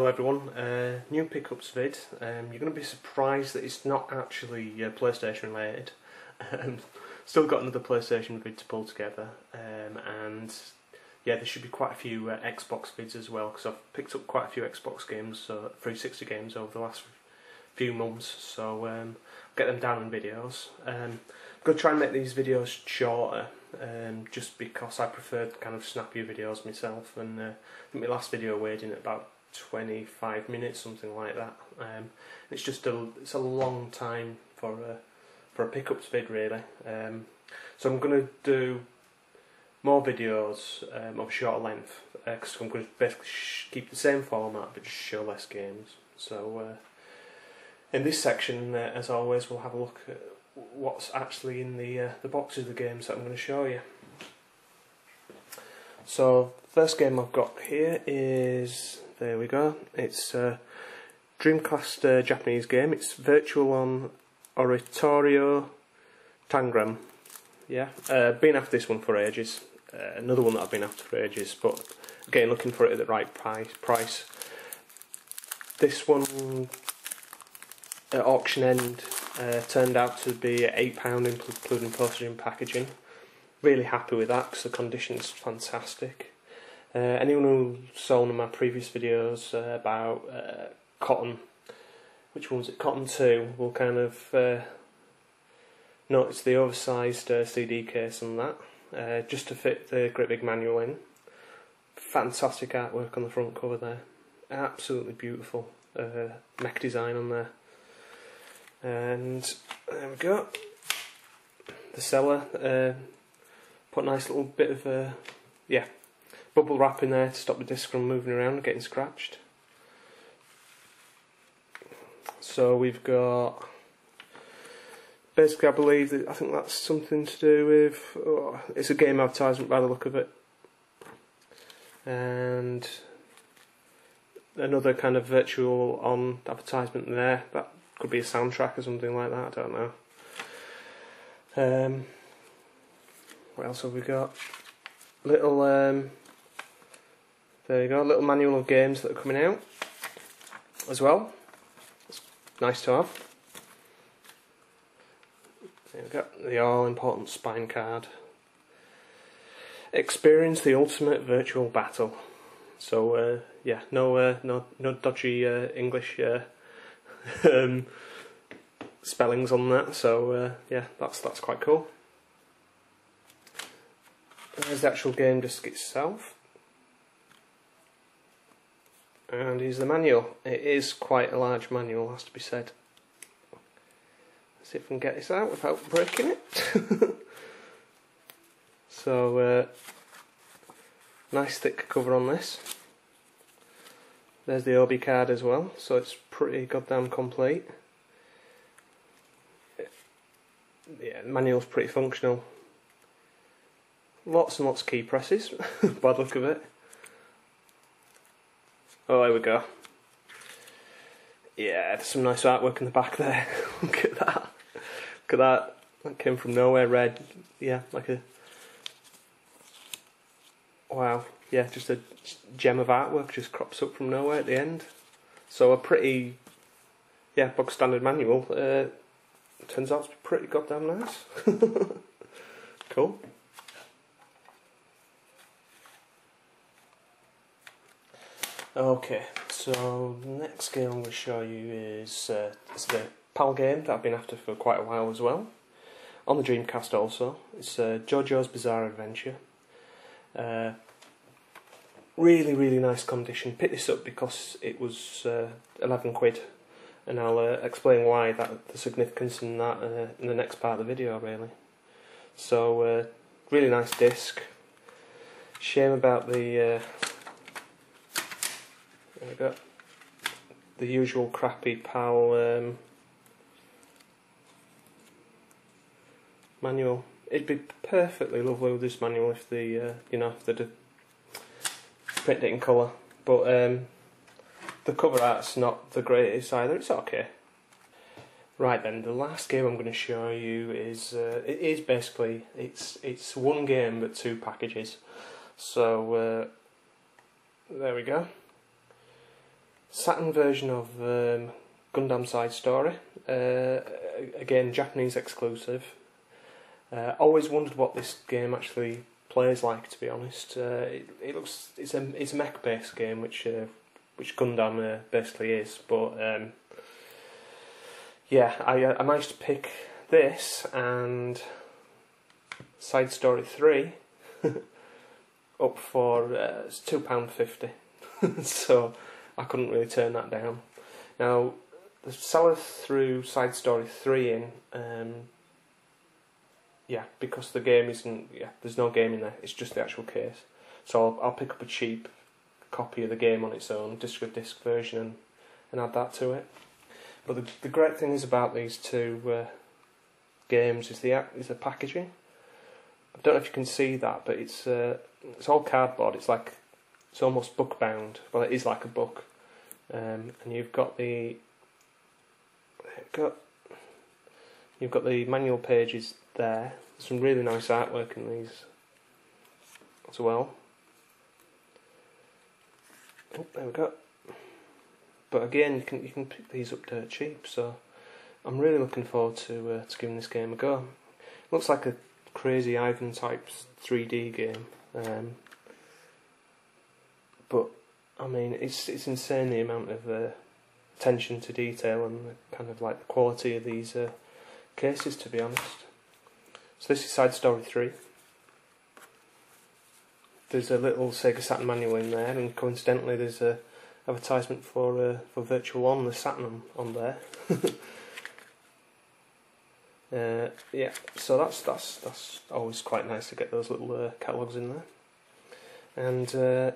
everyone, new pickups vid. You're going to be surprised that it's not actually PlayStation related. Still got another PlayStation vid to pull together, and yeah, there should be quite a few Xbox vids as well, because I've picked up quite a few Xbox games, 360 games over the last few months, so get them down in videos. I'm going to try and make these videos shorter, just because I prefer kind of snappier videos myself, and I think my last video weighed in at about 25 minutes, something like that. It's a long time for a pickups vid really. So I'm going to do more videos of a shorter length, because I'm going to basically keep the same format but just show less games. So in this section, as always, we'll have a look at what's actually in the boxes of the games that I'm going to show you. So first game I've got here is, there we go, it's a Dreamcast Japanese game. It's Virtual on Oratorio Tangram. Yeah, been after this one for ages. Another one that I've been after for ages, but again looking for it at the right price. This one at auction end turned out to be £8, including postage and packaging. Really happy with that because the condition's fantastic. Anyone who saw one of my previous videos about Cotton, which one's it? Cotton 2, will kind of notice the oversized CD case on that, just to fit the great big manual in. Fantastic artwork on the front cover there, absolutely beautiful mech design on there. And there we go. The seller put a nice little bit of bubble wrap in there to stop the disc from moving around and getting scratched. So we've got, basically I think that's something to do with, it's a game advertisement by the look of it, and another kind of virtual on advertisement there. That could be a soundtrack or something like that, I don't know. What else have we got? Little there you go, little manual of games that are coming out as well. It's nice to have. There we go, the all-important spine card. Experience the ultimate virtual battle. So yeah, no dodgy English spellings on that. So yeah, that's quite cool. There's the actual game disc itself, and here's the manual. It is quite a large manual, has to be said. Let's see if I can get this out without breaking it. So nice thick cover on this. There's the OB card as well, so it's pretty goddamn complete. Yeah, the manual's pretty functional. Lots and lots of key presses, by the look of it. Oh, there we go. Yeah, there's some nice artwork in the back there. Look at that. Look at that. That came from nowhere, red. Yeah, like a... Wow. Yeah, just a gem of artwork just crops up from nowhere at the end. So a pretty, yeah, bog standard manual. Turns out to be pretty goddamn nice. Cool. Okay, so the next game I'm going to show you is it's the PAL game that I've been after for quite a while as well. On the Dreamcast also. It's JoJo's Bizarre Adventure. Really nice condition. Picked this up because it was 11 quid, and I'll explain why, the significance in that in the next part of the video really. So really nice disc. Shame about the there we go, the usual crappy PAL manual. It'd be perfectly lovely with this manual if the if they'd print it in colour, but the cover art's not the greatest either. It's okay. Right then, the last game I'm going to show you is it's one game but two packages. So there we go. Saturn version of Gundam Side Story. Again, Japanese exclusive. Always wondered what this game actually plays like, to be honest. It looks it's a mech based game, which Gundam basically is. But yeah, I managed to pick this and Side Story 3 up for it's £2.50. So I couldn't really turn that down. Now the seller threw Side Story 3 in. Yeah, because the game isn't. Yeah, there's no game in there. It's just the actual case. So I'll pick up a cheap copy of the game on its own, disc version, and add that to it. But the great thing is about these two games is the packaging. I don't know if you can see that, but it's all cardboard. It's almost book bound. Well, it is like a book, and you've got the manual pages there. There's some really nice artwork in these as well. Oh, there we go. But again, you can pick these up dirt cheap. So I'm really looking forward to giving this game a go. Looks like a crazy Ivan type 3D game. But I mean, it's insane the amount of attention to detail and the kind of like the quality of these cases, to be honest. So this is Side Story 3. There's a little Sega Saturn manual in there, and coincidentally there's a advertisement for Virtual On, the Saturn on there. Yeah, so that's always quite nice to get those little catalogues in there. And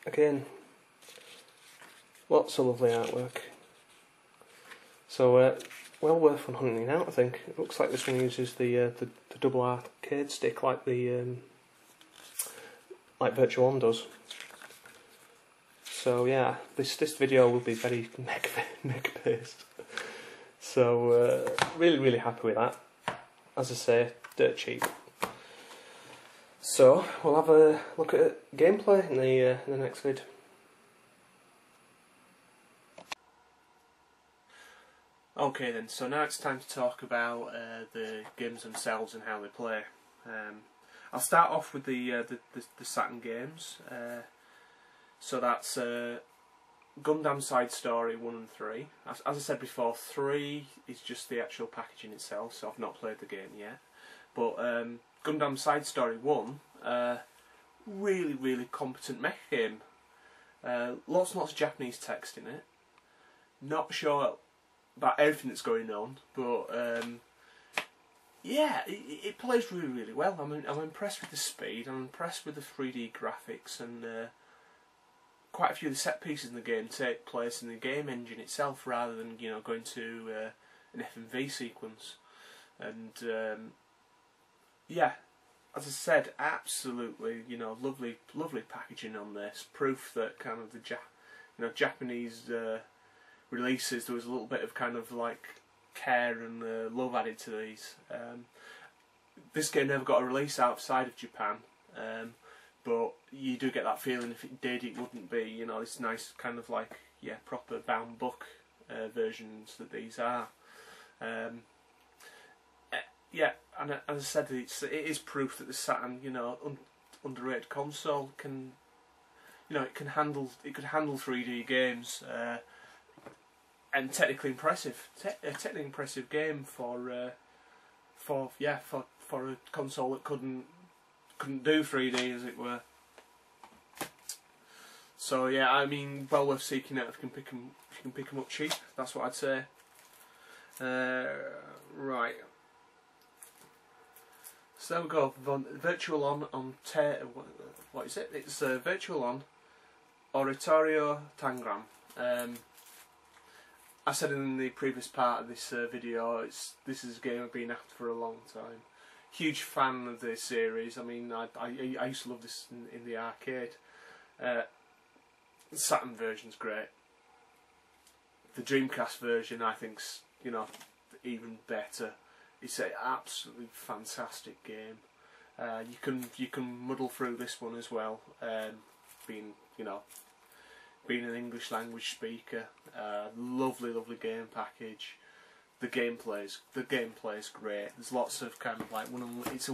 again, lots of lovely artwork. So well worth one hunting out, I think. It looks like this one uses the double arcade stick, like like Virtual On does. So yeah, this video will be very mech based. So really happy with that. As I say, dirt cheap. So we'll have a look at gameplay in the next vid. Okay then, so now it's time to talk about the games themselves and how they play. I'll start off with the Saturn games. So that's Gundam Side Story 1 and 3. As I said before, 3 is just the actual packaging itself, so I've not played the game yet. But Gundam Side Story 1, really competent mech game. Lots and lots of Japanese text in it. Not sure about everything that's going on, but yeah, it plays really well. I'm impressed with the speed. I'm impressed with the 3D graphics, and quite a few of the set pieces in the game take place in the game engine itself, rather than going to an FMV sequence. And yeah, as I said, absolutely lovely packaging on this. Proof that kind of the Japanese releases, there was a little bit of kind of like care and love added to these. This game never got a release outside of Japan, but you do get that feeling if it did, it wouldn't be this nice kind of like proper bound book versions that these are. Yeah, and as I said, it is proof that the Saturn, underrated console, can it could handle 3D games. And technically impressive, technically impressive game for a console that couldn't do 3D, as it were. So yeah, I mean, well worth seeking out if you can pick them up cheap. That's what I'd say. Right. So there we go. Virtual On what is it? It's Virtual On Oratorio Tangram. I said in the previous part of this video, this is a game I've been after for a long time. Huge fan of this series. I mean, I used to love this in the arcade. The Saturn version's great. The Dreamcast version, I think's even better. It's an absolutely fantastic game. You can muddle through this one as well, being being an English language speaker, lovely game package. The gameplay is great. There's lots of kind of like it's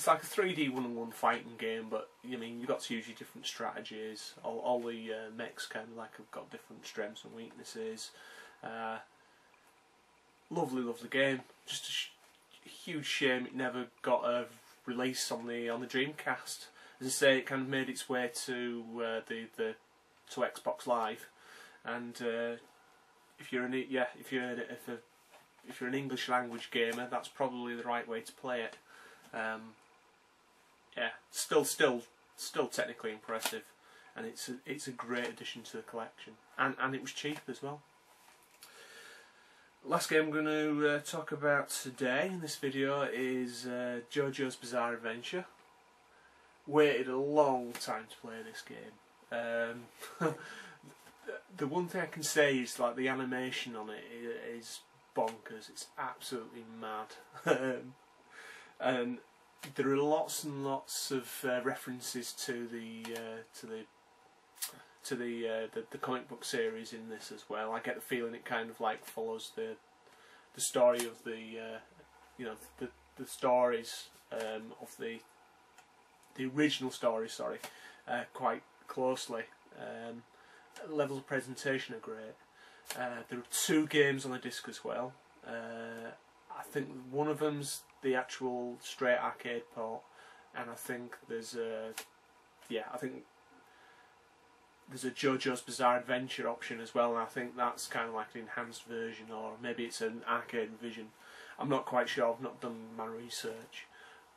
like a 3D one-on-one fighting game, but I mean you've got to use your different strategies. All the mechs kind of like have got different strengths and weaknesses. Lovely game. Just a huge shame it never got a release on the Dreamcast. As I say, it kind of made its way to to Xbox Live, and if you're an English language gamer, that's probably the right way to play it. Yeah, still technically impressive, and it's a great addition to the collection, and it was cheap as well. Last game I'm going to talk about today in this video is JoJo's Bizarre Adventure. Waited a long time to play this game. The one thing I can say is like the animation on it is bonkers. It's absolutely mad, and there are lots and lots of references to the comic book series in this as well. I get the feeling it kind of like follows the story of the the stories of the original stories, quite closely. Levels of presentation are great. There are 2 games on the disc as well. I think one of them's the actual straight arcade port, and I think there's a JoJo's Bizarre Adventure option as well, and I think that's kind of like an enhanced version, or maybe it's an arcade revision. I'm not quite sure, I've not done my research,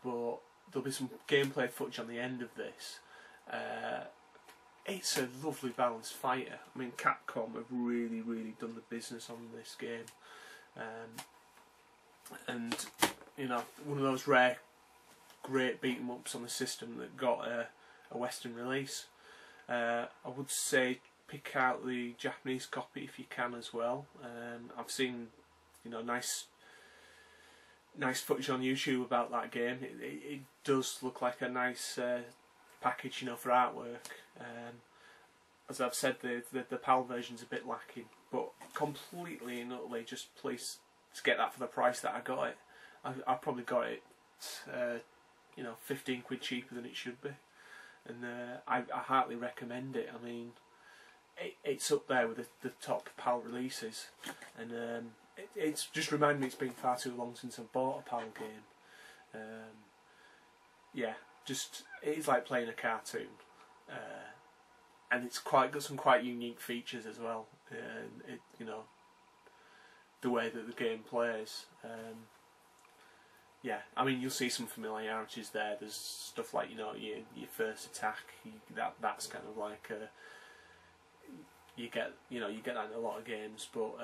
but there'll be some gameplay footage on the end of this. It's a lovely balanced fighter. I mean, Capcom have really done the business on this game, and you know, one of those rare great beat 'em ups on the system that got a Western release. I would say pick out the Japanese copy if you can as well. I've seen, you know, nice footage on YouTube about that game. It does look like a nice package, you know, for artwork. As I've said, the PAL version's a bit lacking, but completely and utterly just pleased to get that for the price that I got it. I probably got it, you know, 15 quid cheaper than it should be, and I heartily recommend it. I mean, it's up there with the top PAL releases, and it's just reminded me it's been far too long since I've bought a PAL game. Yeah, just it's like playing a cartoon, and it's got some quite unique features as well. You know, the way that the game plays. Yeah, I mean, you'll see some familiarities there. There's stuff like, you know, your first attack. That's kind of like you get that in a lot of games, but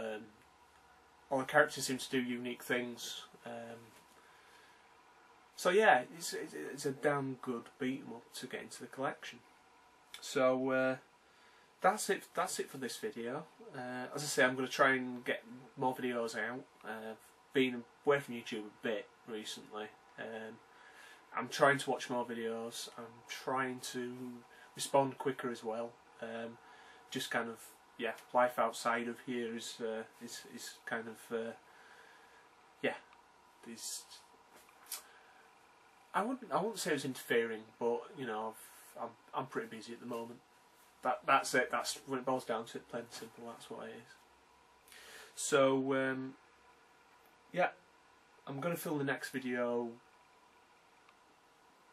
all the characters seem to do unique things. So yeah, it's a damn good beat 'em up to get into the collection. So that's it for this video. As I say, I'm going to try and get more videos out. Been away from YouTube a bit recently. I'm trying to watch more videos. I'm trying to respond quicker as well. Just kind of, yeah, life outside of here is kind of yeah. I wouldn't say it's interfering, but you know, I'm pretty busy at the moment. That's it. That's when it boils down to it. Plain and simple. That's what it is. So yeah, I'm going to film the next video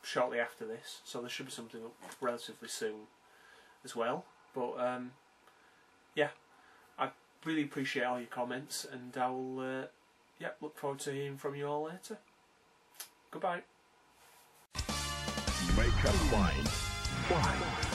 shortly after this, so there should be something up relatively soon as well. But yeah, I really appreciate all your comments, and I'll yeah, look forward to hearing from you all later. Goodbye. Make up mind. Why?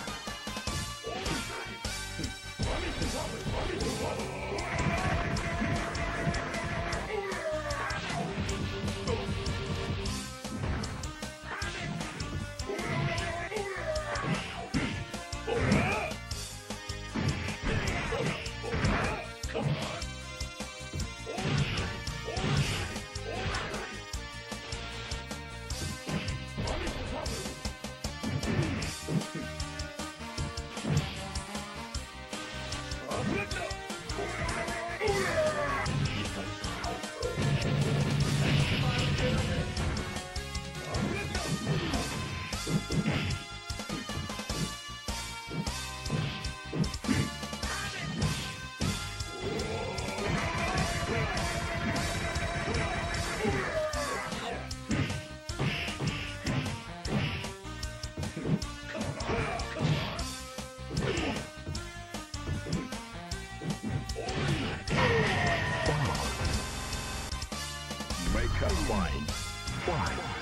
Combine. Fight.